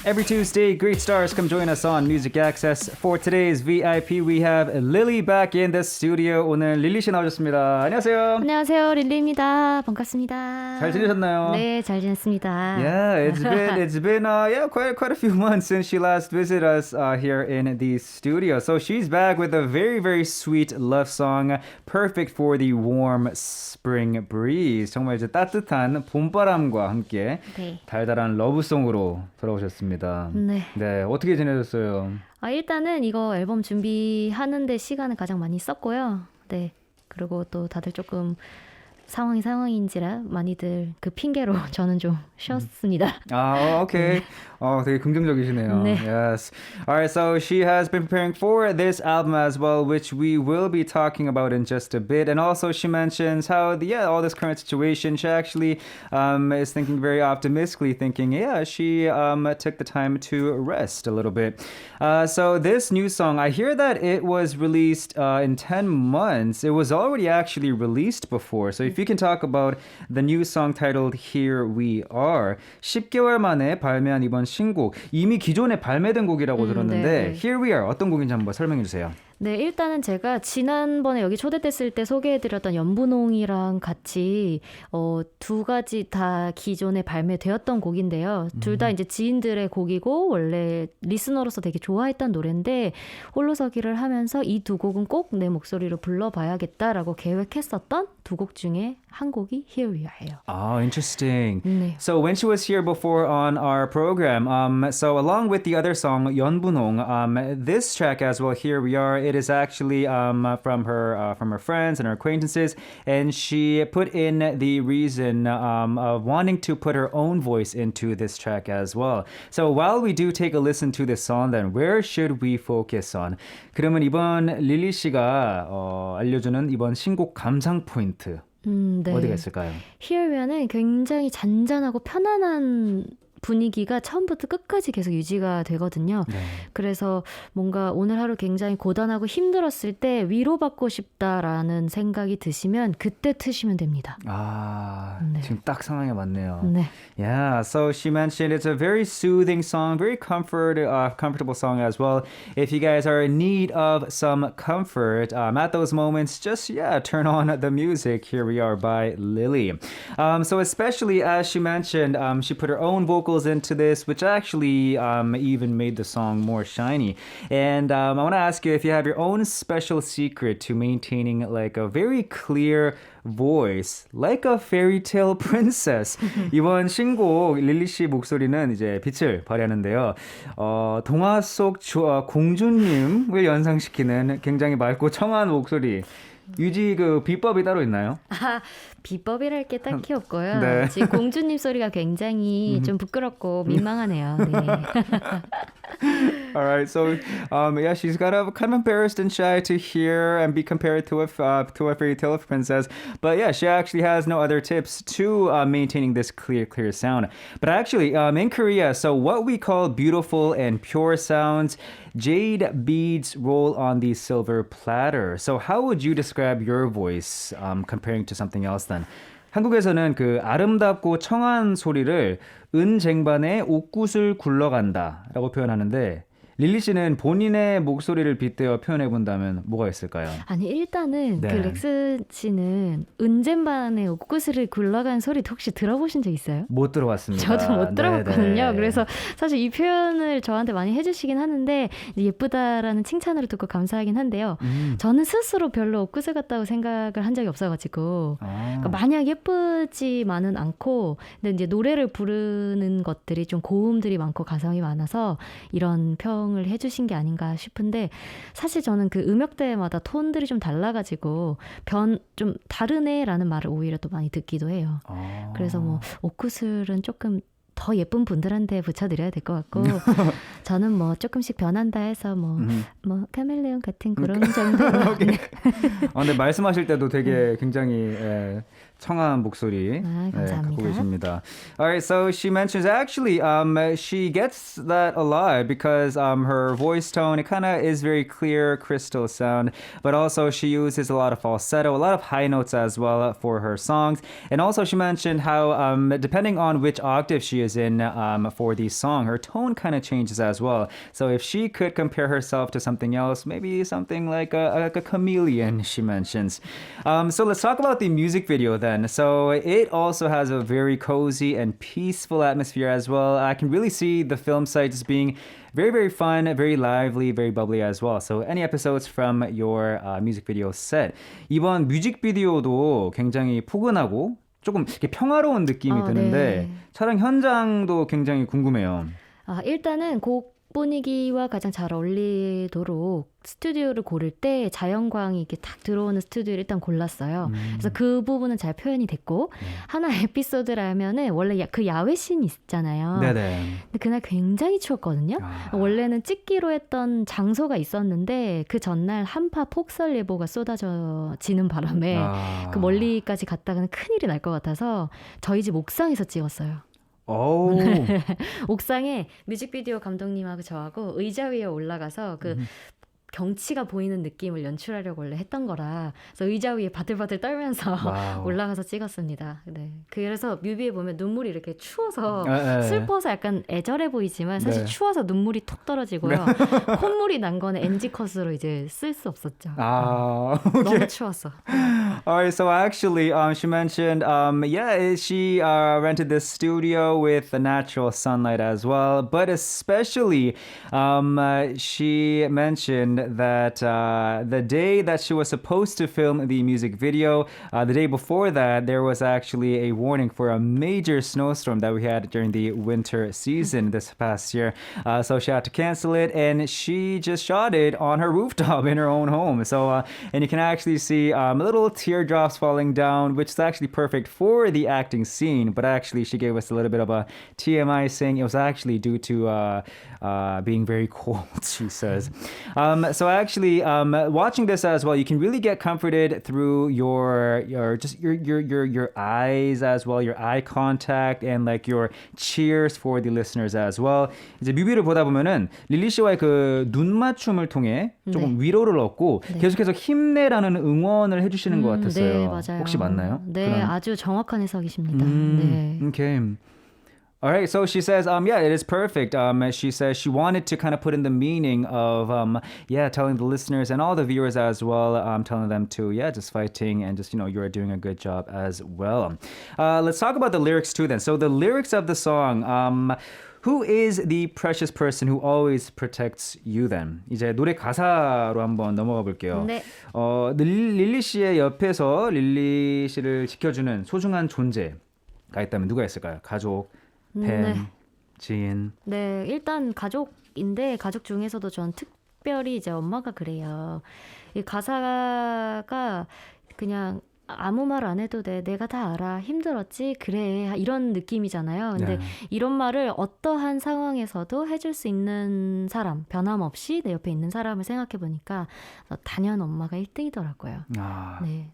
Every Tuesday, great stars come join us on Music Access. For today's VIP, we have Lily back in the studio. 오늘 릴리 씨 나오셨습니다. 안녕하세요. 안녕하세요, 릴리입니다. 반갑습니다. 잘 지내셨나요? 네, 잘 지냈습니다. Yeah, it's been quite a few months since she last visited us here in the studio. So she's back with a very, very sweet love song, perfect for the warm spring breeze. 정말 이제 따뜻한 봄바람과 함께 네. 달달한 러브송으로 돌아오셨습니다. 네, 어떻게 지내셨어요? 일단은 이거 앨범 준비하는데 시간을 가장 많이 썼고요. 네, 그리고 또 다들 조금 상황인지라 많이들 그 핑계로 저는 좀 쉬었습니다. Okay. 되게 긍정적이시네요. 네. Yes. Alright, so she has been preparing for this album as well, which we will be talking about in just a bit. And also she mentions how, all this current situation, she actually is thinking very optimistically, thinking, she took the time to rest a little bit. So this new song, I hear that it was released in 10 months. It was already actually released before. So if you can talk about the new song titled Here We Are. 10개월 만에 발매한 이번 신곡. 이미 기존에 발매된 곡이라고 들었는데 네. Here We Are 어떤 곡인지 한번 설명해 주세요. 네, 일단은 제가 지난번에 여기 초대됐을 때 소개해드렸던 연분홍이랑 같이 두 가지 다 기존에 발매되었던 곡인데요. 둘 다 이제 지인들의 곡이고 원래 리스너로서 되게 좋아했던 노래인데 홀로서기를 하면서 이 두 곡은 꼭 내 목소리로 불러봐야겠다라고 계획했었던 두 곡 중에 한 곡이 Here We Are예요. Interesting. 네. So when she was here before on our program, so along with the other song 연분홍, this track as well, Here We Are, it is actually from her friends and her acquaintances, and she put in the reason of wanting to put her own voice into this track as well. So while we do take a listen to this song, then where should we focus on? 그러면 이번 릴리 씨가 알려주는 이번 신곡 감상 포인트 네. 어디가 있을까요? Here We Are는 굉장히 잔잔하고 편안한 분위기가 처음부터 끝까지 계속 유지가 되거든요. 네. 그래서 뭔가 오늘 하루 굉장히 고단하고 힘들었을 때 위로받고 싶다라는 생각이 드시면 그때 트시면 됩니다. 네. 지금 딱 상황에 맞네요. 네. Yeah, so she mentioned it's a very soothing song, very comfortable song as well. If you guys are in need of some comfort at those moments, just turn on the music. Here We Are by Lily. So especially as she mentioned, she put her own vocals into this, which actually even made the song more shiny. And I want to ask you if you have your own special secret to maintaining like a very clear voice, like a fairy tale princess. 이번 신곡 릴리 씨 목소리는 이제 빛을 발하는데요. 동화 속 공주님을 연상시키는 굉장히 맑고 청아한 목소리. 유지 그 비법이 따로 있나요? 비법이랄 게 딱히 없고요. 네. 지금 공주님 소리가 굉장히 좀 부끄럽고 민망하네요. 네. Alright, so she's kind of embarrassed and shy to hear and be compared to a fairy tale princess. But she actually has no other tips to maintaining this clear sound. But actually, in Korea, so what we call beautiful and pure sounds, jade beads roll on the silver platter. So how would you describe your voice comparing to something else then? 한국에서는 그 아름답고 청한 소리를 은쟁반에 옥굿을 굴러간다라고 표현하는데 릴리 씨는 본인의 목소리를 빗대어 표현해 본다면 뭐가 있을까요? 아니 일단은 네. 그 렉스 씨는 은젠반에 옥구슬을 굴러간 소리 혹시 들어보신 적 있어요? 못 들어봤습니다. 저도 못 들어봤거든요. 네네. 그래서 사실 이 표현을 저한테 많이 해주시긴 하는데 예쁘다라는 칭찬을 듣고 감사하긴 한데요. 저는 스스로 별로 옥구슬 같다고 생각을 한 적이 없어가지고 그러니까 마냥 예쁘지만은 않고 근데 이제 노래를 부르는 것들이 좀 고음들이 많고 가성이 많아서 이런 평을 해주신 게 아닌가 싶은데 사실 저는 그 음역대마다 톤들이 좀 달라가지고 좀 다르네라는 말을 오히려 또 많이 듣기도 해요. 그래서 뭐 옥구슬은 조금 더 예쁜 분들한테 붙여드려야 될 것 같고 저는 뭐 조금씩 변한다 해서 뭐 카멜레온 같은 그런 정도. 근데 말씀하실 때도 되게 굉장히 청아한 목소리 감사합니다. 갖고 계십니다. Alright, so she mentions actually she gets that a lot because her voice tone, it kind of is very clear, crystal sound, but also she uses a lot of falsetto, a lot of high notes as well for her songs. And also she mentioned how depending on which octave she is in for the song, her tone kind of changes as well. So if she could compare herself to something else, maybe something like a chameleon, she mentions. So let's talk about the music video then. So it also has a very cozy and peaceful atmosphere as well. I can really see the film site as being very, very fun, very lively, very bubbly as well. So any episodes from your music video set. 이번 뮤직비디오도 굉장히 포근하고 조금 이렇게 평화로운 느낌이 드는데 네. 촬영 현장도 굉장히 궁금해요. 일단은 곡 분위기와 가장 잘 어울리도록 스튜디오를 고를 때 자연광이 이렇게 탁 들어오는 스튜디오를 일단 골랐어요. 그래서 그 부분은 잘 표현이 됐고 하나 에피소드라면은 원래 그 야외 씬이 있잖아요. 네네. 근데 그날 굉장히 추웠거든요. 원래는 찍기로 했던 장소가 있었는데 그 전날 한파 폭설 예보가 쏟아지는 바람에 그 멀리까지 갔다가는 큰일이 날 것 같아서 저희 집 옥상에서 찍었어요. 오. 옥상에 뮤직비디오 감독님하고 저하고 의자 위에 올라가서 그 경치가 보이는 느낌을 연출하려고 원래 했던 거라 그래서 의자 위에 바들바들 떨면서 올라가서 찍었습니다. 네. 그래서 뮤비에 보면 눈물이 이렇게 추워서 슬퍼서 약간 애절해 보이지만 사실 추워서 눈물이 톡 떨어지고요. 콧물이 난 거는 NG 컷으로 이제 쓸 수 없었죠. 너무 추웠어. Alright, so actually, she mentioned, she rented this studio with the natural sunlight as well, but especially, she mentioned that the day that she was supposed to film the music video, the day before that, there was actually a warning for a major snowstorm that we had during the winter season this past year. So she had to cancel it, and she just shot it on her rooftop in her own home. So, and you can actually see little teardrops falling down, which is actually perfect for the acting scene. But actually, she gave us a little bit of a TMI saying it was actually due to being very cold, she says. So actually, watching this as well, you can really get comforted through your eyes as well, your eye contact, and like your cheers for the listeners as well. 이제 뮤비를 보다 보면은 릴리 씨와의 그 눈 맞춤을 통해 조금 위로를 얻고 계속해서 힘내라는 응원을 해주시는 것 같았어요. 네, 맞아요. 혹시 맞나요? 네, 아주 정확한 해석이십니다. 네. Okay. All right, so she says, it is perfect. She says she wanted to kind of put in the meaning of, telling the listeners and all the viewers as well, telling them to, just fighting and just, you're doing a good job as well. Let's talk about the lyrics too then. So the lyrics of the song, who is the precious person who always protects you then? 이제 노래 가사로 한번 넘어가 볼게요. 네. 릴리 씨의 옆에서 릴리 씨를 지켜주는 소중한 존재가 있다면 누가 있을까요? 가족, 팬, 지인. 네, 일단 가족인데 가족 중에서도 전 특별히 이제 엄마가 그래요. 이 가사가 그냥 아무 말 안 해도 돼. 내가 다 알아. 힘들었지? 그래. 이런 느낌이잖아요. 근데 이런 말을 어떠한 상황에서도 해줄 수 있는 사람, 변함없이 내 옆에 있는 사람을 생각해 보니까 단연 엄마가 1등이더라고요. 네.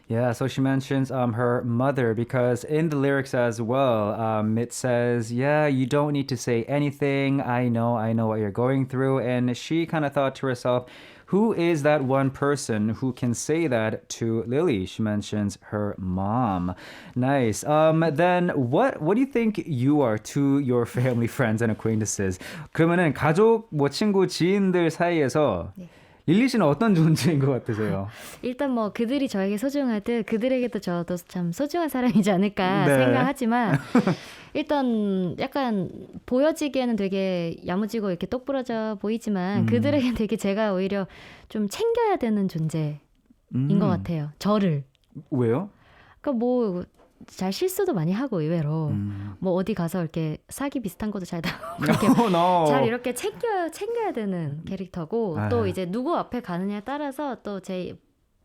Yeah, so she mentions her mother because in the lyrics as well, it says, you don't need to say anything. I know what you're going through. And she kind of thought to herself, who is that one person who can say that to Lily? She mentions her mom. Nice. Then what do you think you are to your family, friends, and acquaintances? 그러면은 가족, 친구, 지인들 사이에서 릴리 씨는 어떤 존재인 것 같으세요? 일단 그들이 저에게 소중하듯 그들에게도 저도 참 소중한 사람이지 않을까 생각하지만 일단 약간 보여지기에는 되게 야무지고 이렇게 똑부러져 보이지만 그들에겐 되게 제가 오히려 좀 챙겨야 되는 존재인 것 같아요. 저를. 왜요? 그러니까 잘 실수도 많이 하고 의외로 어디 가서 이렇게 사기 비슷한 것도 잘 나오고 잘 이렇게 챙겨야 되는 캐릭터고 또 이제 누구 앞에 가느냐에 따라서 또 제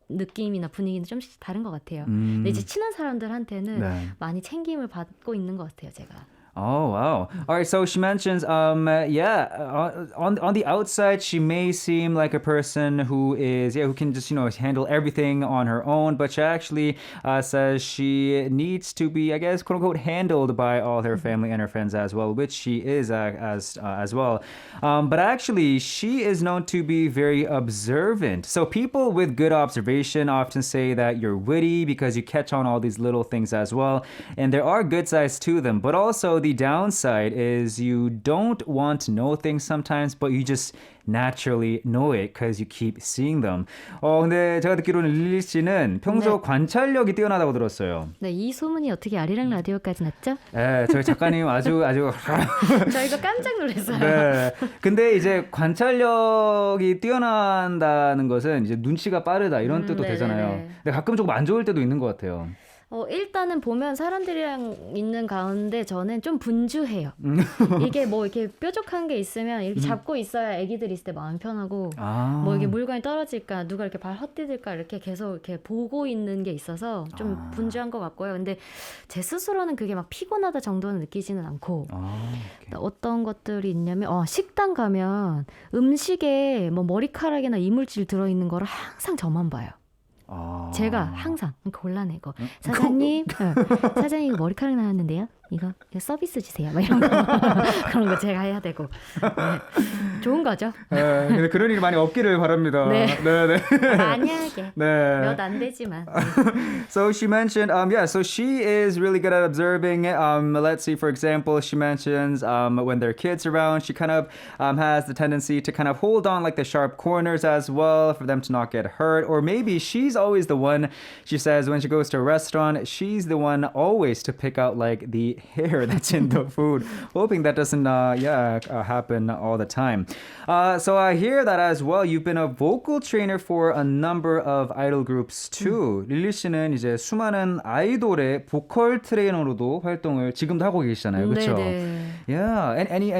느낌이나 분위기는 좀씩 다른 것 같아요. 근데 이제 친한 사람들한테는 많이 챙김을 받고 있는 것 같아요, 제가. Oh wow! All right, so she mentions, on the outside she may seem like a person who is who can just handle everything on her own, but she actually says she needs to be, I guess, quote unquote, handled by all her family and her friends as well, which she is as well. But actually, she is known to be very observant. So people with good observation often say that you're witty because you catch on all these little things as well, and there are good sides to them, but also the downside is you don't want to know things sometimes, but you just naturally know it because you keep seeing them. 근데 제가 듣기로는 릴리 씨는 평소 네. 관찰력이 뛰어나다고 들었어요. 네, 이 소문이 어떻게 아리랑 라디오까지 났죠? 네, 저희 작가님 아주 저희가 깜짝 놀랐어요. 네. 근데 이제 관찰력이 뛰어난다는 것은 이제 눈치가 빠르다 이런 뜻도 네네네. 되잖아요. 근데 가끔 조금 안 좋을 때도 있는 것 같아요. 일단은 보면 사람들이랑 있는 가운데 저는 좀 분주해요. 이게 뭐 이렇게 뾰족한 게 있으면 이렇게 잡고 있어야 애기들 있을 때 마음 편하고 뭐 이게 물건이 떨어질까 누가 이렇게 발 헛디딜까 이렇게 계속 이렇게 보고 있는 게 있어서 좀 분주한 것 같고요. 근데 제 스스로는 그게 막 피곤하다 정도는 느끼지는 않고 어떤 것들이 있냐면 식당 가면 음식에 뭐 머리카락이나 이물질 들어있는 거를 항상 저만 봐요. 제가 항상 곤란해고 사장님, 사장님 이거 머리카락 나왔는데요. 이거 서비스 주세요. 막 이런 거 그런 거 제가 해야 되고 네. 좋은 거죠. 네, 근데 그런 일이 많이 없기를 바랍니다. 네. 네. 만약에 네. 몇 안 되지만. So she mentioned, so she is really good at observing. Let's see, for example, she mentions when there are kids around, she kind of has the tendency to kind of hold on like the sharp corners as well for them to not get hurt. Or maybe she's always the one, she says, when she goes to a restaurant, she's the one always to pick out like the hair that's in the food, hoping that doesn't happen all the time. So I hear that as well. You've been a vocal trainer for a number of idol groups too. 릴리 씨는 이제 수많은 아이돌의 보컬 트레이너로도 활동을 지금도 하고 계시잖아요, 그렇죠? Yeah. And any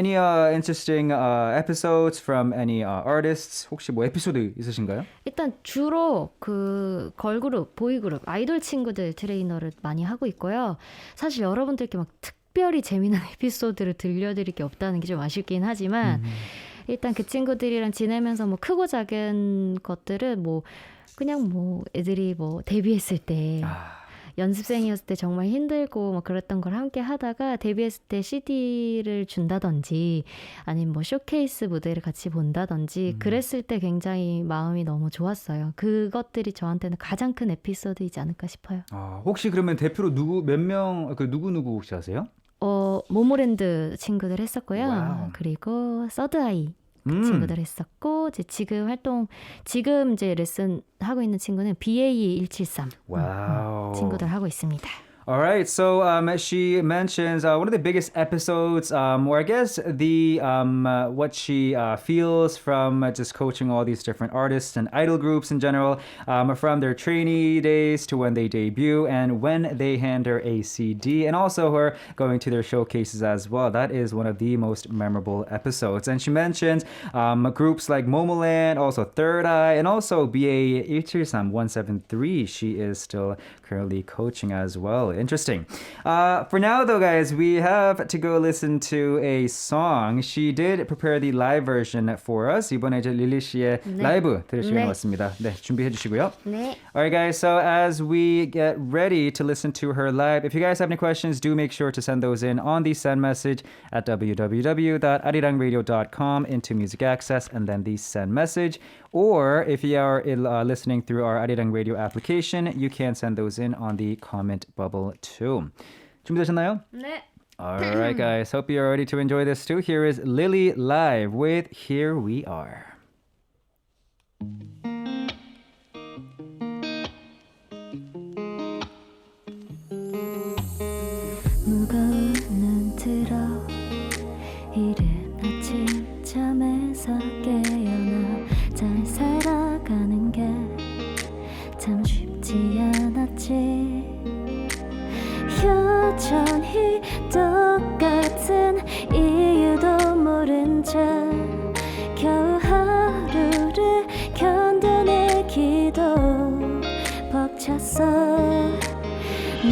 interesting episodes from any artists? 혹시 뭐 에피소드 있으신가요? 일단 주로 그 걸그룹, 보이그룹, 아이돌 친구들 트레이너를 많이 하고 있고요. 사실 여러분들께 막 특별히 재미난 에피소드를 들려드릴 게 없다는 게 좀 아쉽긴 하지만 일단 그 친구들이랑 지내면서 뭐 크고 작은 것들은 뭐 그냥 뭐 애들이 뭐 데뷔했을 때 연습생이었을 때 정말 힘들고 뭐 그랬던 걸 함께 하다가 데뷔했을 때 CD를 준다든지 아니면 뭐 쇼케이스 무대를 같이 본다든지 그랬을 때 굉장히 마음이 너무 좋았어요. 그것들이 저한테는 가장 큰 에피소드이지 않을까 싶어요. 혹시 그러면 대표로 누구 혹시 아세요? 모모랜드 친구들 했었고요. 와우. 그리고 서드아이 그 친구들 했었고 지금 이제 레슨 하고 있는 친구는 BA173 친구들 하고 있습니다. All right, so she mentions one of the biggest episodes, or I guess the what she feels from just coaching all these different artists and idol groups in general, from their trainee days to when they debut and when they hand her a CD, and also her going to their showcases as well. That is one of the most memorable episodes. And she mentions groups like Momoland, also Third Eye, and also BA173. She is still currently coaching as well. Interesting. For now, though, guys, we have to go listen to a song. She did prepare the live version for us. 이번에 이제 릴리 씨의 라이브 들을 시간이 왔습니다. 네, 준비해 주시고요. 네. Alright, guys, so as we get ready to listen to her live, if you guys have any questions, do make sure to send those in on the send message at www.arirangradio.com into Music Access and then the send message. Or if you are listening through our Arirang Radio application, you can send those in on the comment bubble too. 준비되셨나요? 네. Alright, guys, hope you're ready to enjoy this too. Here is Lily live with Here We Are. 무거운 눈 들어 이른 아침 잠에서 깨어나 잘 살아가는 게 참 쉽지 않았지 여전히 똑같은 이유도 모른 채 겨우 하루를 견뎌내기도 벅찼어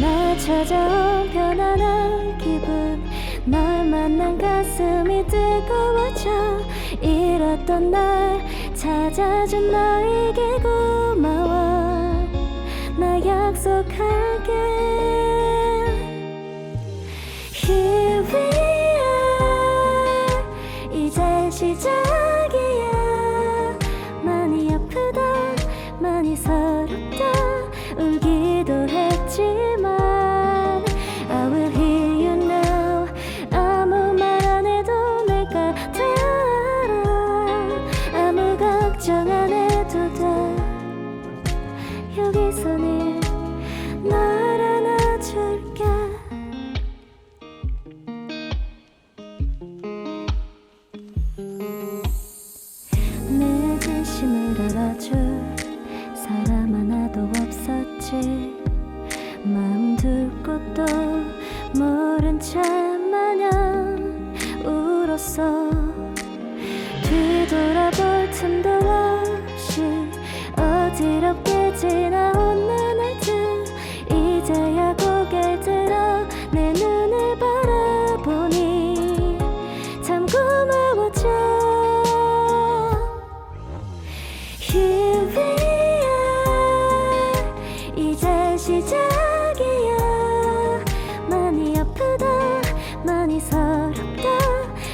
날 찾아온 편안한 기분 날 널 만난 가슴이 뜨거워져 잃었던 날 찾아준 너에게 고마워 나 약속할게 Here we are 이제 시작이야 많이 아프다 많이 서럽다 울기도 했지만 I will hear you now 아무 말 안 해도 내가 다 알아 아무 걱정 안 해도 돼 여기서 널 안아줄게 내 진심을 알아줄 사람 하나도 없었지 마음 둘 곳도 모른 채 마냥 울었어 뒤돌아볼 틈도 없이 어지럽게 지나온 내 날들 이제야 고개를 들어 내 눈을 바라보니 참 고마워져 Here we are 이제 시작이야 많이 아프다 많이 서럽다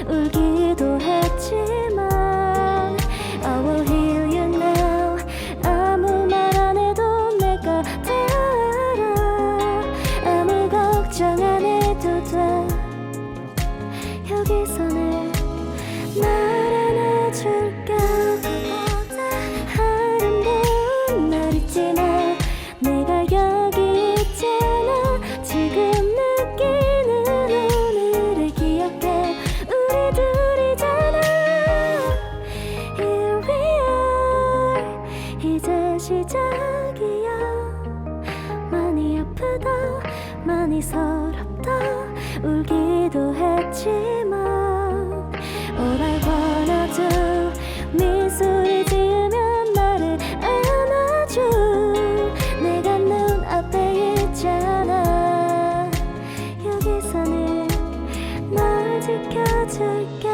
울기도 했지만 I will hear you now 아무 말 안 해도 내가 다 알아 아무 걱정 안 해도 돼 여기서는 날 안아줄게 아름다운 날 있지만 내가 여기 있잖아 지금 느끼는 오늘을 기억해 우리 둘이잖아 Here we are 이제 시작이야 많이 아프다 많이 서럽다 울기도 했지만 All I wanna do 미소를 지으면 나를 안아줘 내가 눈앞에 있잖아 여기서는 널 지켜줄게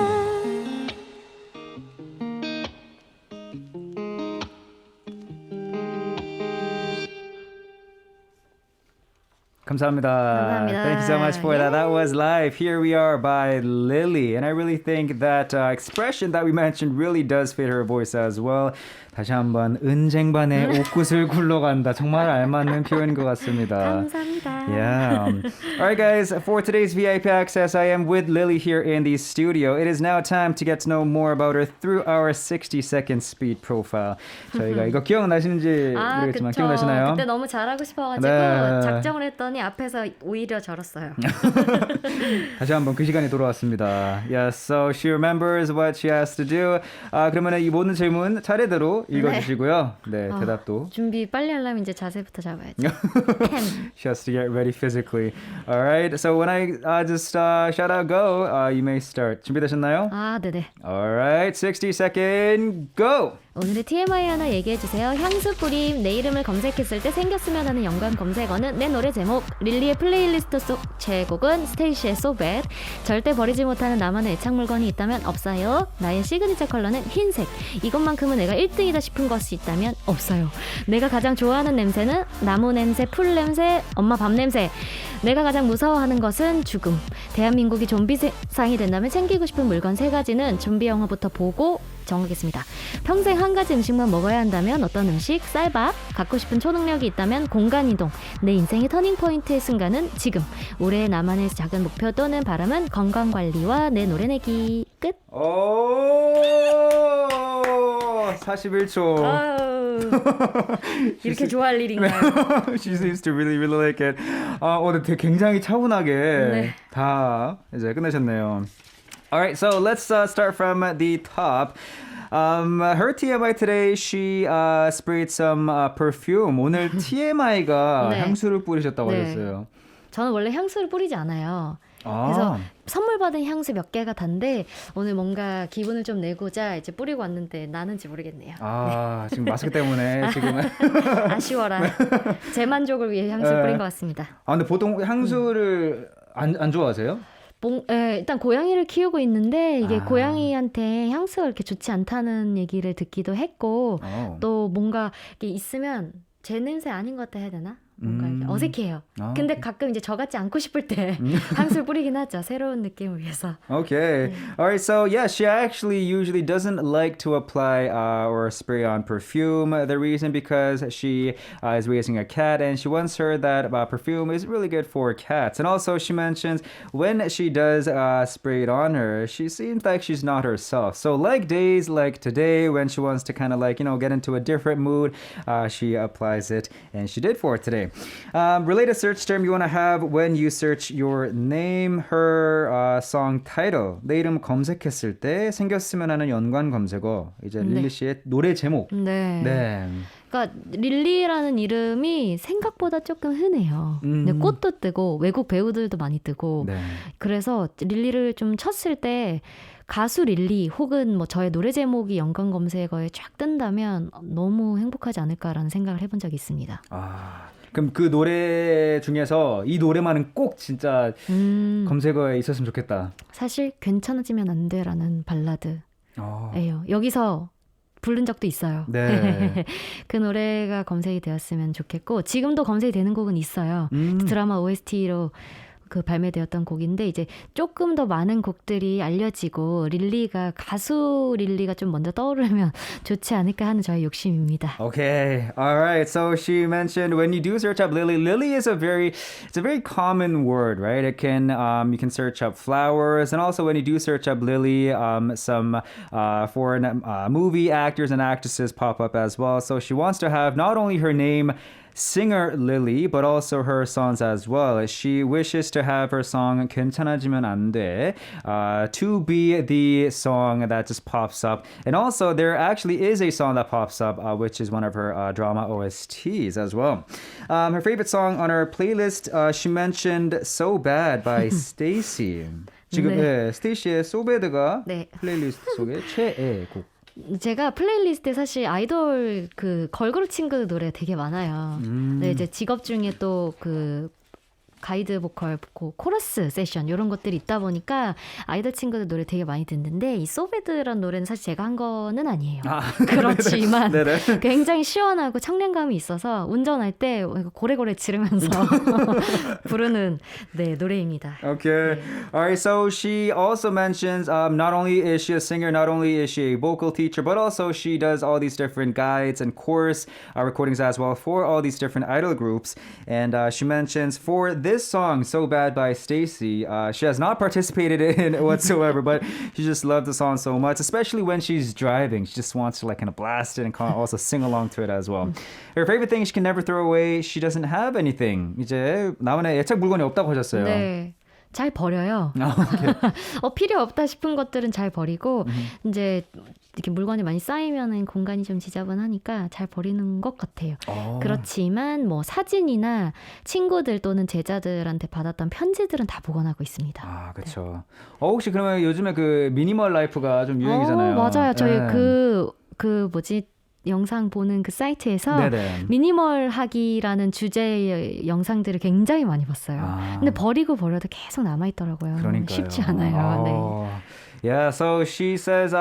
감사합니다. 감사합니다. Thank you so much for that. That was live. Here we are by Lily. And I really think that expression that we mentioned really does fit her voice as well. 다시 한번 은쟁반에 옷굿을 굴러간다. 정말 알맞는 표현인 것 같습니다. 감사합니다. Yeah. All right, guys. For today's VIP access, I am with Lily here in the studio. It is now time to get to know more about her through our 60-second speed profile. 저희가 이거 기억나시는지 모르겠지만 그쵸. 기억나시나요? 그때 너무 잘하고 싶어가지고 네. 작정을 했더니 앞에서 오히려 절었어요. 다시 한번 그 시간이 돌아왔습니다. Yes, so she remembers what she has to do. 그러면 이 모든 질문 차례대로 읽어주시고요. 네, 대답도. 준비 빨리 하려면 이제 자세부터 잡아야지. She has to get ready physically. All right, so when I just shout out go, you may start. 준비되셨나요? 아, 네네. All right, 60-second go! 오늘의 TMI 하나 얘기해주세요. 향수 뿌림. 내 이름을 검색했을 때 생겼으면 하는 연관 검색어는 내 노래 제목. 릴리의 플레이리스트 속 최애곡은 스테이시의 So Bad. 절대 버리지 못하는 나만의 애착 물건이 있다면 없어요. 나의 시그니처 컬러는 흰색. 이것만큼은 내가 1등이다 싶은 것이 있다면 없어요. 내가 가장 좋아하는 냄새는 나무 냄새, 풀 냄새, 엄마 밥 냄새. 내가 가장 무서워하는 것은 죽음. 대한민국이 좀비 세상이 된다면 챙기고 싶은 물건 3가지는 좀비 영화부터 보고 정하겠습니다. 평생 한 가지 음식만 먹어야 한다면 어떤 음식? 쌀밥. 갖고 싶은 초능력이 있다면 공간이동. 내 인생의 터닝포인트의 순간은 지금. 올해 나만의 작은 목표 또는 바람은 건강관리와 내 노래 내기. 끝. 오! 41초. 이렇게 좋아할 일인가요? She seems to really like it. 오늘 되게 굉장히 차분하게 다 이제 끝내셨네요. Alright, so let's start from the top. Her TMI today, she sprayed some perfume. 오늘 TMI가 향수를 뿌리셨다고 하셨어요. 저는 원래 향수를 뿌리지 않아요. 그래서 선물 받은 향수 몇 개가 단데 오늘 뭔가 기분을 좀 내고자 이제 뿌리고 왔는데 나는지 모르겠네요. 지금 마스크 때문에 지금은 아쉬워라. 제 만족을 위해 향수 뿌린 것 같습니다. 근데 보통 향수를 안 좋아하세요? 일단 고양이를 키우고 있는데 이게 고양이한테 향수가 그렇게 좋지 않다는 얘기를 듣기도 했고 또 뭔가 이게 있으면 제 냄새 아닌 것 같다 해야 되나? 뭔가 이렇게 어색해요. 근데 가끔 이제 저같지 않고 싶을 때 향수를 뿌리긴 하죠. 새로운 느낌을 위해서. Okay. All right. So yeah, she actually usually doesn't like to apply or spray on perfume. The reason because she is raising a cat and she once heard that perfume is really good for cats. And also she mentions when she does spray it on her, she seems like she's not herself. So like days like today when she wants to kind of like, get into a different mood, she applies it and she did for it today. Related search term you want to have when you search your name, her song title. 내 이름 검색했을 때 생겼으면 하는 연관 검색어. 이제 릴리 씨의 노래 제목. 네. 네. 그러니까 릴리라는 이름이 생각보다 조금 흔해요. 근데 꽃도 뜨고 외국 배우들도 많이 뜨고 네. 그래서 릴리를 좀 쳤을 때 가수 릴리 혹은 뭐 저의 노래 제목이 연관 검색어에 쫙 뜬다면 너무 행복하지 않을까라는 생각을 해본 적이 있습니다. 그럼 그 노래 중에서 이 노래만은 꼭 진짜 검색어에 있었으면 좋겠다. 사실 괜찮아지면 안 돼라는 발라드예요. 여기서 부른 적도 있어요. 네. 그 노래가 검색이 되었으면 좋겠고 지금도 검색이 되는 곡은 있어요. 드라마 OST로 그 발매되었던 곡인데 이제 조금 더 많은 곡들이 알려지고 가수 릴리가 좀 먼저 떠오르면 좋지 않을까 하는 저의 욕심입니다. Okay. All right. So she mentioned when you do search up Lily, Lily is it's a very common word, right? It can you can search up flowers, and also when you do search up Lily, some foreign movie actors and actresses pop up as well. So she wants to have not only her name singer Lily, but also her songs as well. She wishes to have her song 괜찮아지면 안 돼 to be the song that just pops up. And also there actually is a song that pops up which is one of her drama OSTs as well. Her favorite song on her playlist, she mentioned So Bad by Stacy. 지금 스테이시의 So Bad가 플레이리스트 속에 최애곡. 제가 플레이리스트에 사실 아이돌 그 걸그룹 친구 노래 되게 많아요. 네, 이제 직업 중에 또 그 가이드 보컬, 코러스 세션 이런 것들이 있다 보니까 아이돌 친구들 노래 되게 많이 듣는데 이 소베드라는 노래는 사실 제가 한 거는 아니에요. 그렇지만 굉장히 시원하고 청량감이 있어서 운전할 때 고래고래 지르면서 부르는 노래입니다. Okay. Alright, so she also mentions not only is she a singer, not only is she a vocal teacher, but also she does all these different guides and course recordings as well for all these different idol groups. And she mentions for this song, So Bad by Stacy, she has not participated in it whatsoever, but she just loved the song so much, especially when she's driving. She just wants to like kind of blast it and also sing along to it as well. Her favorite thing she can never throw away, she doesn't have anything. 이제 나만의 애착 물건이 없다고 하셨어요. 네. 잘 버려요. 필요 없다 싶은 것들은 잘 버리고 이제 이렇게 물건이 많이 쌓이면은 공간이 좀 지저분하니까 잘 버리는 것 같아요. 그렇지만 뭐 사진이나 친구들 또는 제자들한테 받았던 편지들은 다 보관하고 있습니다. 그렇죠. 혹시 그러면 요즘에 그 미니멀 라이프가 좀 유행이잖아요. 맞아요. 저희 그 뭐지? 영상 보는 그 사이트에서 미니멀 하기라는 주제의 영상들을 굉장히 많이 봤어요. 근데 버리고 버려도 계속 남아있더라고요. 그러니까요. 쉽지 않아요. 네. Yeah, so she says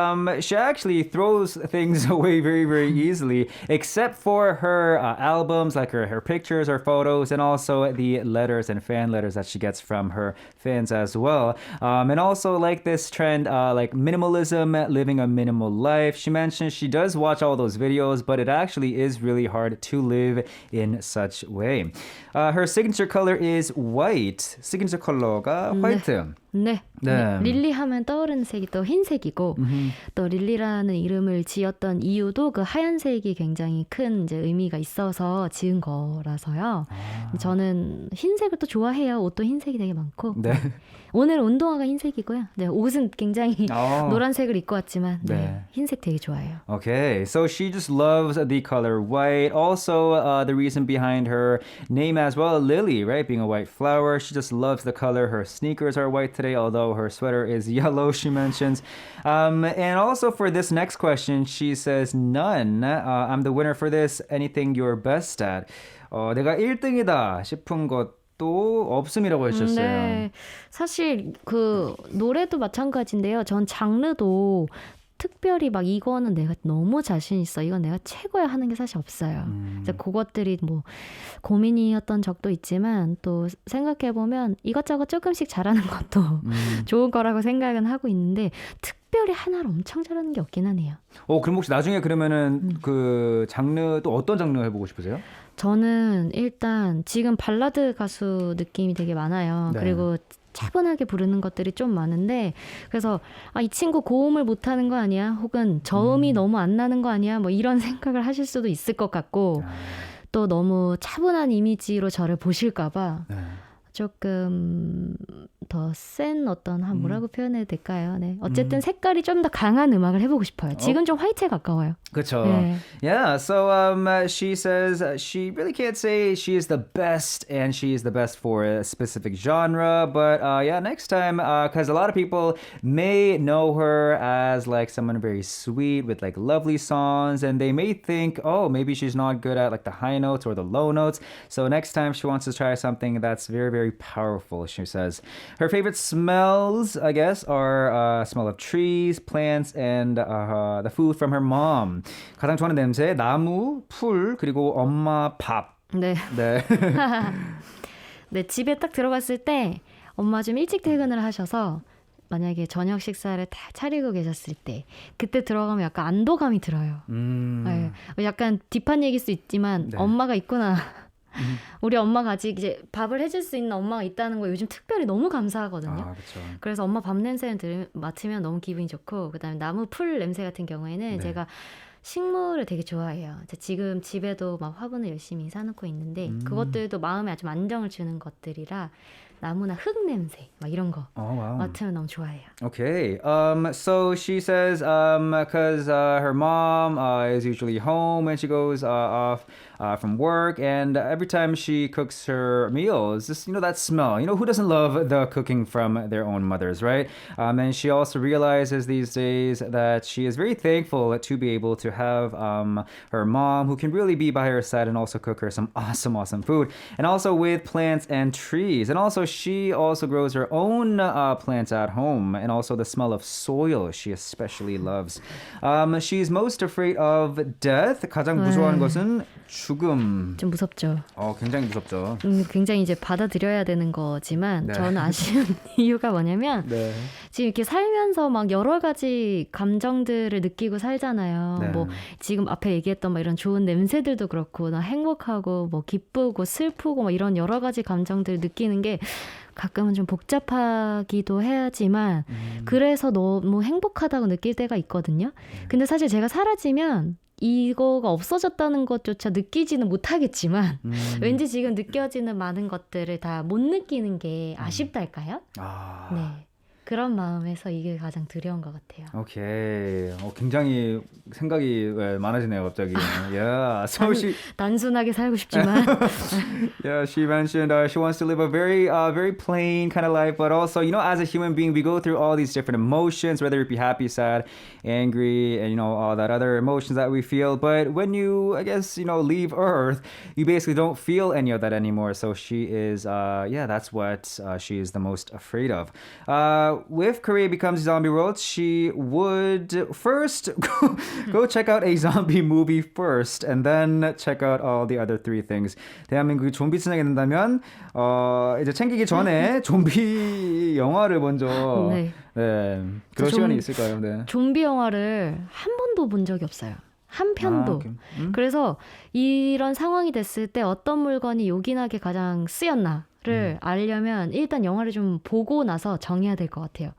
she actually throws things away very, very easily, except for her albums, like her pictures, her photos, and also the letters and fan letters that she gets from her fans as well. And also like this trend, like minimalism, living a minimal life. She mentions she does watch all those videos, but it actually is really hard to live in such way. Her signature color is white. signature 컬러가 화이트. 네. 릴리 하면 떠오르는 색이 또 흰색이고 또 릴리라는 이름을 지었던 이유도 그 하얀색이 굉장히 큰 이제 의미가 있어서 지은 거라서요. 저는 흰색을 또 좋아해요. 옷도 흰색이 되게 많고. 오늘 운동화가 흰색이고요. 네, 옷은 굉장히 노란색을 입고 왔지만 흰색 되게 좋아해요. Okay, so she just loves the color white. Also, the reason behind her name as well, Lily, right? Being a white flower. She just loves the color. Her sneakers are white today, although her sweater is yellow, she mentions. And also for this next question, she says, none. I'm the winner for this. Anything you're best at. 내가 1등이다 싶은 것 또 없음이라고 하셨어요. 네. 사실 그 노래도 마찬가지인데요. 전 장르도 특별히 막 이거는 내가 너무 자신 있어. 이건 내가 최고야 하는 게 사실 없어요. 이제 그것들이 뭐 고민이었던 적도 있지만 또 생각해보면 이것저것 조금씩 잘하는 것도 좋은 거라고 생각은 하고 있는데 특별히 하나를 엄청 잘하는 게 없긴 하네요. 그럼 혹시 나중에 그러면은 그 장르 또 어떤 장르 해보고 싶으세요? 저는 일단 지금 발라드 가수 느낌이 되게 많아요. 네. 그리고 차분하게 부르는 것들이 좀 많은데 그래서 이 친구 고음을 못하는 거 아니야? 혹은 저음이 너무 안 나는 거 아니야? 뭐 이런 생각을 하실 수도 있을 것 같고 또 너무 차분한 이미지로 저를 보실까 봐 조금 더 센 어떤 뭐라고 표현해야 될까요? 네. 어쨌든 색깔이 좀 더 강한 음악을 해보고 싶어요. 지금 좀 화이트에 가까워요. 그렇죠. 네. Yeah, so she says she really can't say she is the best and she is the best for a specific genre, but yeah, next time, because a lot of people may know her as like someone very sweet with like lovely songs, and they may think, oh, maybe she's not good at like the high notes or the low notes. So next time she wants to try something that's very, very powerful, she says. Her favorite smells, I guess, are smell of trees, plants, and the food from her mom. 가장 좋아하는 냄새, 나무, 풀, 그리고 엄마 밥. 네. 네. 네, 집에 딱 들어갔을 때 엄마 좀 일찍 퇴근을 하셔서 만약에 저녁 식사를 다 차리고 계셨을 때 그때 들어가면 약간 안도감이 들어요. 네. 약간 딥한 얘기일 수 있지만 네. 엄마가 있구나. 우리 엄마가 아직 이제 밥을 해줄 수 있는 엄마가 있다는 거 요즘 특별히 너무 감사하거든요. 그렇죠. 그래서 엄마 밥 냄새를 맡으면 너무 기분이 좋고 그다음에 나무 풀 냄새 같은 경우에는 제가 식물을 되게 좋아해요. 지금 집에도 막 화분을 열심히 사놓고 있는데 그것들도 마음에 아주 안정을 주는 것들이라 나무나 흙 냄새 막 이런 거 맡으면 너무 좋아해요. Okay. So she says, because her mom is usually home when she goes off from work, and every time she cooks her meals, just that smell. Who doesn't love the cooking from their own mothers, right? And she also realizes these days that she is very thankful to be able to have her mom, who can really be by her side and also cook her some awesome food, and also with plants and trees, and also she also grows her own plants at home, and also the smell of soil she especially loves. She's most afraid of death. 가장 무서워하는 것은 죽음. 좀 무섭죠. 굉장히 무섭죠. 굉장히 이제 받아들여야 되는 거지만 네. 저는 아쉬운 이유가 뭐냐면 지금 이렇게 살면서 막 여러 가지 감정들을 느끼고 살잖아요. 뭐 지금 앞에 얘기했던 막 이런 좋은 냄새들도 그렇고 나 행복하고 뭐 기쁘고 슬프고 막 이런 여러 가지 감정들을 느끼는 게 가끔은 좀 복잡하기도 해야지만 그래서 너무 행복하다고 느낄 때가 있거든요. 근데 사실 제가 사라지면 이거가 없어졌다는 것조차 느끼지는 못하겠지만 왠지 지금 느껴지는 많은 것들을 다 못 느끼는 게 아쉽달까요? 네. 그런 마음에서 이게 가장 두려운 것 같아요. 오케이. 굉장히 생각이 많아지네요, 갑자기. Yeah. So she 단순하게 살고 싶지만 yeah, she mentioned she wants to live a very plain kind of life, but also, as a human being, we go through all these different emotions, whether it be happy, sad, angry, and all that other emotions that we feel. But when you, I guess, leave Earth, you basically don't feel any of that anymore. So she is, that's what she is the most afraid of. If Korea becomes a zombie world, she would first go check out a zombie movie first, and then check out all the other three things. 대한민국이 좀비 시장에 된다면 이제 챙기기 전에 좀비 영화를 먼저 그런 시간이 있을까요? 네. 좀비 영화를 한 번도 본 적이 없어요. 한 편도. 그래서 이런 상황이 됐을 때 어떤 물건이 요긴하게 가장 쓰였나를 알려면 일단 영화를 좀 보고 나서 정해야 될 것 같아요.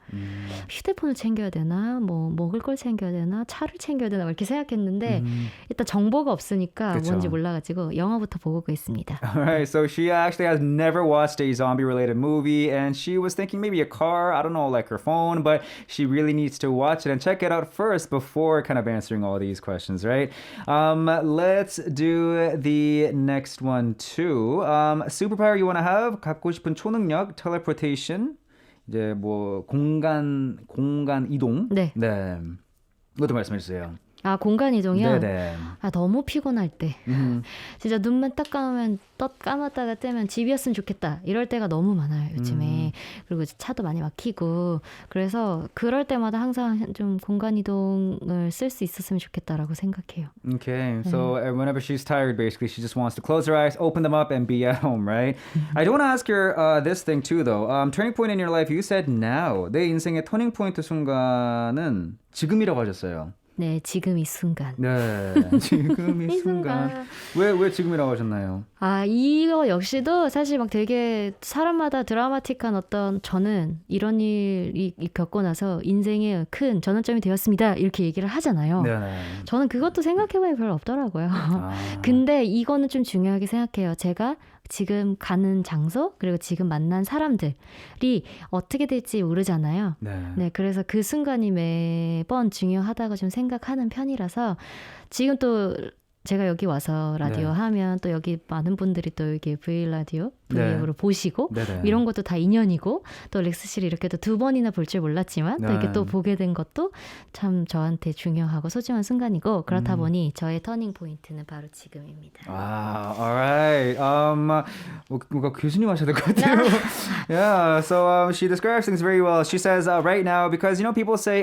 휴대폰을 챙겨야 되나, 뭐 먹을 걸 챙겨야 되나, 차를 챙겨야 되나 이렇게 생각했는데 일단 정보가 없으니까 그쵸. 뭔지 몰라가지고 영화부터 보고 가겠습니다. Alright, so she actually has never watched a zombie-related movie, and she was thinking maybe a car, I don't know, like her phone, but she really needs to watch it and check it out first before kind of answering all these questions, right? Let's do the next one too. Superpower you want to have? 갖고 싶은 초능력, teleportation, 이제 뭐 공간 이동. 네. 네. 이것도 말씀해 주세요. 아, 공간 이동이요? 네네. 아, 너무 피곤할 때. 진짜 눈만 딱 감으면 감았다가 떼면 집이었으면 좋겠다. 이럴 때가 너무 많아요, 요즘에. 그리고 차도 많이 막히고. 그래서 그럴 때마다 항상 좀 공간 이동을 쓸 수 있었으면 좋겠다라고 생각해요. Okay, so whenever she's tired, basically, she just wants to close her eyes, open them up, and be at home, right? I do want to ask her this thing too, though. Turning point in your life, you said now. 내 인생의 터닝 포인트 순간은 지금이라고 하셨어요. 네, 지금 이 순간. 네, 지금 이 순간. 왜 지금이라고 하셨나요? 아, 이거 역시도 사실 막 되게 사람마다 드라마틱한 어떤 저는 이런 일이 겪고 나서 인생의 큰 전환점이 되었습니다. 이렇게 얘기를 하잖아요. 네. 저는 그것도 생각해보니 별로 없더라고요. 근데 이거는 좀 중요하게 생각해요. 제가 지금 가는 장소 그리고 지금 만난 사람들이 어떻게 될지 모르잖아요. 네, 그래서 그 순간이 매번 중요하다고 좀 생각하는 편이라서 지금 또 제가 여기 와서 라디오 하면 또 여기 많은 분들이 또 여기 V 라디오 V앱으로 보시고 이런 것도 다 인연이고 또 렉스 씨를 이렇게 또 두 번이나 볼 줄 몰랐지만 또 이렇게 또 보게 된 것도 참 저한테 중요하고 소중한 순간이고 그렇다 보니 저의 터닝 포인트는 바로 지금입니다. 아, alright. 뭔가 교수님 하셔야 될 것 같아요. Yeah, so she describes things very well. She says right now, because people say,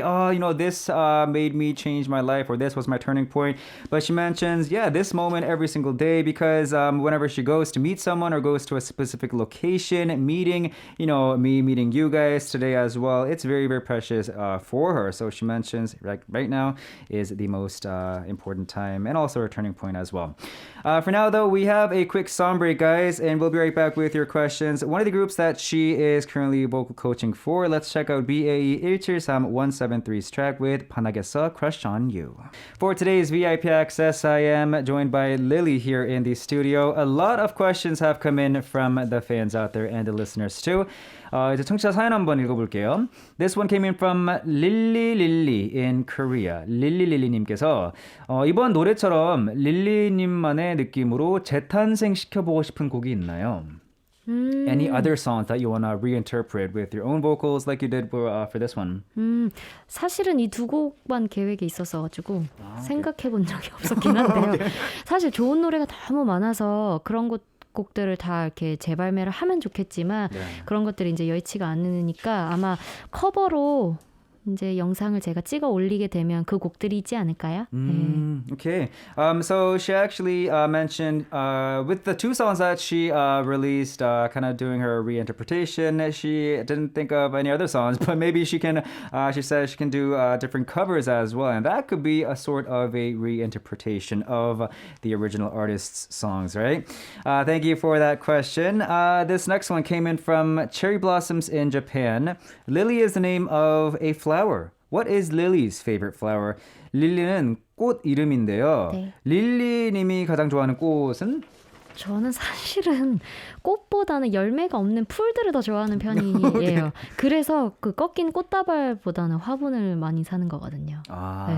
this made me change my life or this was my turning point. But she mentions, this moment every single day because whenever she goes to meet someone or goes to a specific location, meeting, me meeting you guys today as well, it's very, very precious for her. So she mentions right now is the most important time and also a turning point as well. For now, though, we have a quick song break, guys, and we'll be right back with your questions. One of the groups that she is currently vocal coaching for, let's check out BAE 173173's track with Panagesa Crush on You. For today's VIP Access, I am joined by Lily here in the studio. A lot of questions have come in from the fans out there and the listeners too. 이제 청취자 사연 한번 읽어볼게요. This one came in from Lily in Korea. 릴리님께서 이번 노래처럼 릴리님만의 느낌으로 재탄생 시켜보고 싶은 곡이 있나요? Any other songs that you want to reinterpret with your own vocals like you did for this one? 사실은 이 두 곡만 계획에 있었어가지고 생각해 본 적이 없었긴 한데요. 사실 좋은 노래가 너무 많아서 그런 곡들을 다 이렇게 재발매를 하면 좋겠지만 그런 것들이 이제 여의치가 않으니까 아마 커버로 이제 영상을 제가 찍어 올리게 되면 그 곡들이 있지 않을까요? Okay. So she actually mentioned with the two songs that she released, kind of doing her reinterpretation, she didn't think of any other songs, but maybe she can, she says she can do different covers as well. And that could be a sort of a reinterpretation of the original artist's songs, right? Thank you for that question. This next one came in from Cherry Blossoms in Japan. Lily is the name of a flower. What is Lily's favorite flower? 릴리는 꽃 이름인데요. 네. 릴리님이 가장 좋아하는 꽃은? 저는 사실은 꽃보다는 열매가 없는 풀들을 더 좋아하는 편이에요. 그래서 그 꺾인 꽃다발보다는 화분을 많이 사는 거거든요. 네.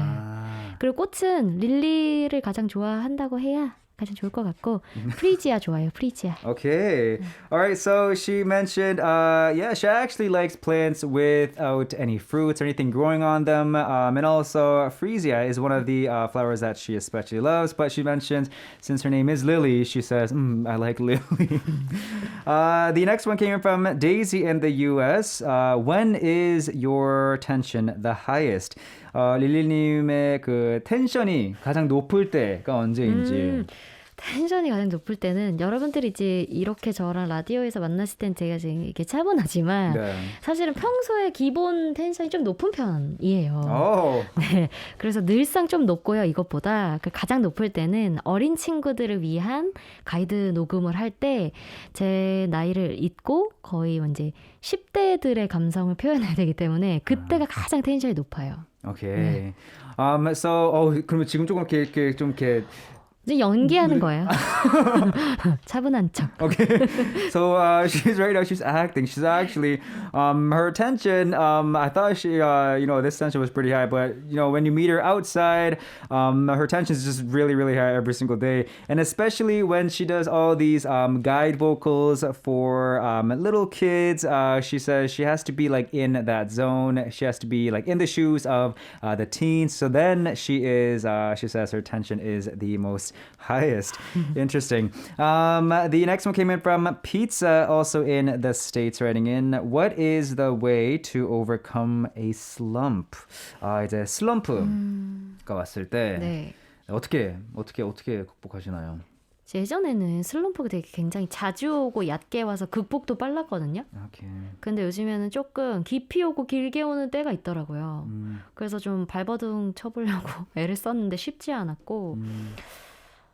그리고 꽃은 릴리를 가장 좋아한다고 해야 가장 좋을 것 같고 프리지아 좋아요. 프리지아. Okay. All right. So she mentioned, she actually likes plants without any fruits or anything growing on them. And also freesia is one of the flowers that she especially loves. But she mentions, since her name is Lily, she says, I like Lily. The next one came from Daisy in the US. When is your tension the highest? 릴리님의 그 텐션이 가장 높을 때가 언제인지. 텐션이 가장 높을 때는 여러분들이 이제 이렇게 저랑 라디오에서 만났을 땐 제가 지금 이렇게 차분하지만 사실은 평소에 기본 텐션이 좀 높은 편이에요. 네, 그래서 늘상 좀 높고요. 이것보다 가장 높을 때는 어린 친구들을 위한 가이드 녹음을 할 때 제 나이를 잊고 거의 이제 10대들의 감성을 표현해야 되기 때문에 그때가 가장 텐션이 높아요. Okay. So, 그러면 지금 조금 이렇게 이제 연기하는 거예요. 차분한 척. Okay, so she's right now. She's acting. She's actually her tension. I thought she, this tension was pretty high, but when you meet her outside, her tension is just really, really high every single day, and especially when she does all these guide vocals for little kids. She says she has to be like in that zone. She has to be like in the shoes of the teens. So then she says her tension is the most highest. Interesting. The next one came in from Pizza, also in the States, writing in, what is the way to overcome a slump? 이제 슬럼프가 왔을 때 네. 어떻게 극복하시나요? 예전에는 슬럼프가 되게 굉장히 자주 오고 얕게 와서 극복도 빨랐거든요. Okay. 근데 요즘에는 조금 깊이 오고 길게 오는 때가 있더라고요. 그래서 좀 발버둥 쳐보려고 애를 썼는데 쉽지 않았고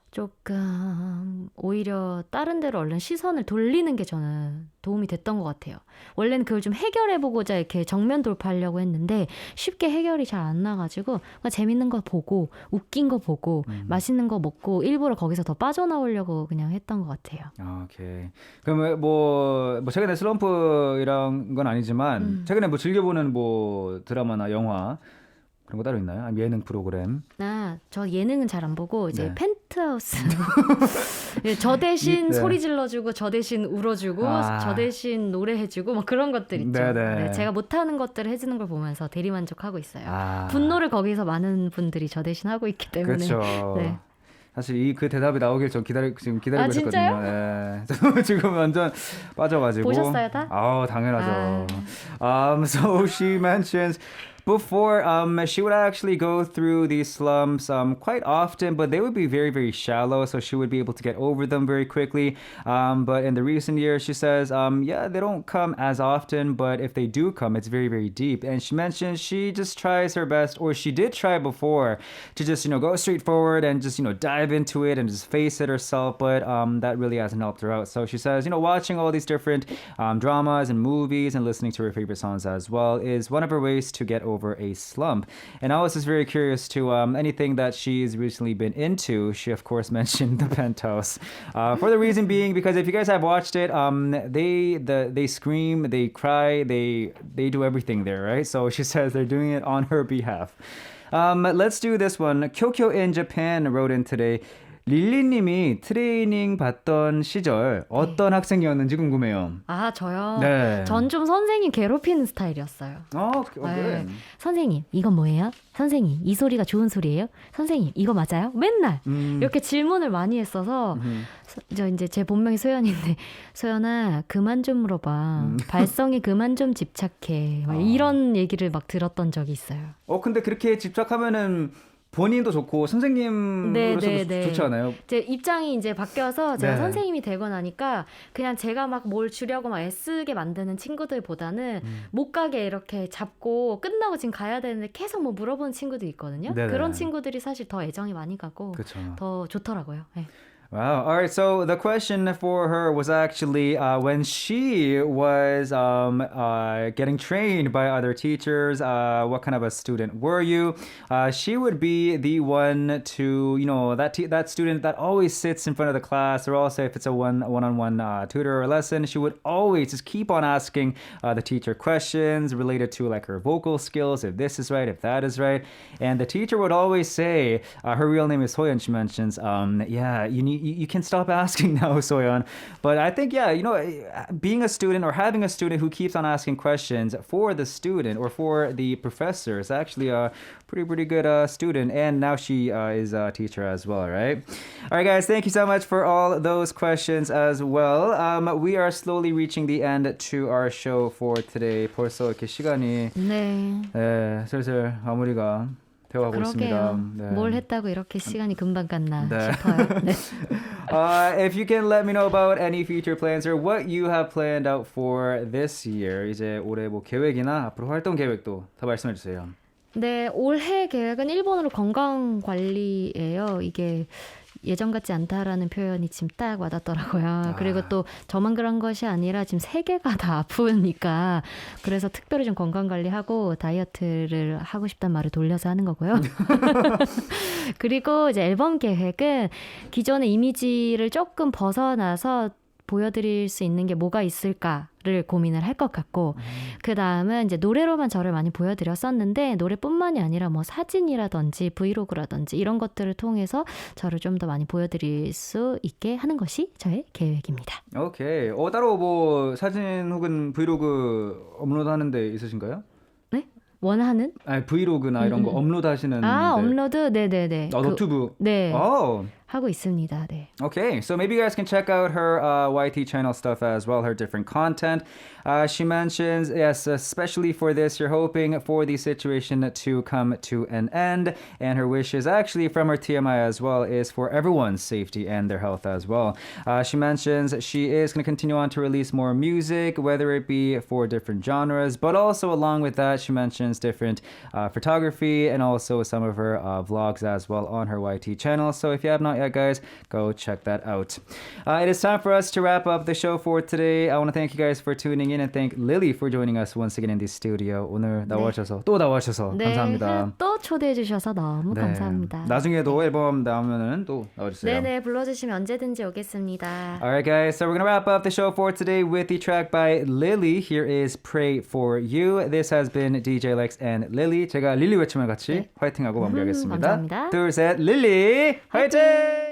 조금 오히려 다른 데로 얼른 시선을 돌리는 게 저는 도움이 됐던 것 같아요. 원래는 그걸 좀 해결해보고자 이렇게 정면 돌파하려고 했는데 쉽게 해결이 잘 안 나가지고 그냥 재밌는 거 보고 웃긴 거 보고 맛있는 거 먹고 일부러 거기서 더 빠져나오려고 그냥 했던 것 같아요. 오케이. 그럼 뭐 최근에 슬럼프 이런 건 아니지만 최근에 뭐 즐겨보는 뭐 드라마나 영화 그런 거 따로 있나요? 아니면 예능 프로그램? 저 예능은 잘 안 보고 이제 네. 펜트하우스 저 대신 네. 소리 질러주고 저 대신 울어주고 저 대신 노래해주고 뭐 그런 것들 있죠. 네, 제가 못하는 것들을 해주는 걸 보면서 대리만족하고 있어요. 분노를 거기서 많은 분들이 저 대신 하고 있기 때문에. 그렇죠. 네. 사실 그 대답이 나오길 전 기다리고 있었거든요. 진짜요? 네. 저 지금 완전 빠져가지고. 보셨어요 다? 당연하죠. So she mentions before, she would actually go through these slumps quite often, but they would be very, very shallow, so she would be able to get over them very quickly. But in the recent years, she says, they don't come as often, but if they do come, it's very, very deep. And she mentions she just tries her best, or she did try before, to just, go straight forward and just, dive into it and just face it herself, but that really hasn't helped her out. So she says, watching all these different dramas and movies and listening to her favorite songs as well is one of her ways to get over a slump. And I was just very curious to anything that she's recently been into. She of course mentioned the Penthouse for the reason being because if you guys have watched it, they scream, they cry, they do everything there, right? So she says they're doing it on her behalf. Let's do this one. Kyokyo in Japan wrote in today. 릴리님이 트레이닝 받던 시절 어떤 학생이었는지 궁금해요. 저요? 네. 전 좀 선생님 괴롭히는 스타일이었어요. 그래. 선생님, 이건 뭐예요? 선생님, 이 소리가 좋은 소리예요? 선생님, 이거 맞아요? 맨날 이렇게 질문을 많이 했어서 저 이제 제 본명이 소연인데 소연아, 그만 좀 물어봐. 발성에 그만 좀 집착해. 막 이런 얘기를 막 들었던 적이 있어요. 근데 그렇게 집착하면은 본인도 좋고 선생님으로서도 좋지 않아요? 제 입장이 이제 바뀌어서 제가 네. 선생님이 되고 나니까 그냥 제가 막 뭘 주려고 막 애쓰게 만드는 친구들보다는 못 가게 이렇게 잡고 끝나고 지금 가야 되는데 계속 뭐 물어보는 친구도 있거든요. 네네. 그런 친구들이 사실 더 애정이 많이 가고 그쵸. 더 좋더라고요. 네. Wow. All right. So the question for her was actually when she was getting trained by other teachers, what kind of a student were you? She would be the one to, that student that always sits in front of the class, or also if it's a one-on-one tutor or lesson, she would always just keep on asking the teacher questions related to like her vocal skills, if this is right, if that is right. And the teacher would always say, her real name is Soyeon, she mentions, you can stop asking now, Soyeon. But I think, being a student or having a student who keeps on asking questions for the student or for the professor is actually a pretty good student. And now she is a teacher as well, right? All right, guys, thank you so much for all those questions as well. We are slowly reaching the end to our show for today. 벌써 이렇게 시간이 슬슬 마무리가 되어가고 있습니다. 그러게요. 뭘 했다고 이렇게 시간이 금방 갔나 네. 싶어요. 네. If you can let me know about any future plans or what you have planned out for this year. 이제 올해 뭐 계획이나 앞으로 활동 계획도 다 말씀해 주세요. 네, 올해 계획은 일본으로 건강 관리예요. 이게 예전 같지 않다라는 표현이 지금 딱 와닿더라고요. 그리고 또 저만 그런 것이 아니라 지금 세계가 다 아프니까 그래서 특별히 좀 건강관리하고 다이어트를 하고 싶단 말을 돌려서 하는 거고요. 그리고 이제 앨범 계획은 기존의 이미지를 조금 벗어나서 보여드릴 수 있는 게 뭐가 있을까를 고민을 할 것 같고 그 다음은 이제 노래로만 저를 많이 보여드렸었는데 노래뿐만이 아니라 뭐 사진이라든지 브이로그라든지 이런 것들을 통해서 저를 좀 더 많이 보여드릴 수 있게 하는 것이 저의 계획입니다. 오케이. 따로 뭐 사진 혹은 브이로그 업로드하는 데 있으신가요? 네? 원하는? 아니 브이로그나 이런 거 업로드 하시는 업로드? 네네네. 노트북. 네. Oh. 하고 있습니다. 네. Okay, so maybe you guys can check out her YT channel stuff as well, her different content. She mentions, yes, especially for this, you're hoping for the situation to come to an end. And her wishes, actually, from her TMI as well, is for everyone's safety and their health as well. She mentions she is going to continue on to release more music, whether it be for different genres, but also along with that, she mentions different photography and also some of her vlogs as well on her YT channel. So if you have not yet, guys, go check that out. It is time for us to wrap up the show for today. I want to thank you guys for tuning in and thank Lily for joining us once again in the studio. 오늘 나와주셔서 또 나와주셔서 감사합니다. 또 초대해 주셔서 너무 네. 감사합니다. 나중에도 앨범 나오면은 또 나와주세요. 네네, 불러주시면 언제든지 오겠습니다. Alright guys, so we're gonna wrap up the show for today with the track by Lily. Here is Pray For You. This has been DJ Lex and Lily. 제가 릴리 외침을 같이 화이팅하고 마무리하겠습니다. 감사합니다. 둘, 셋, 릴리 화이팅!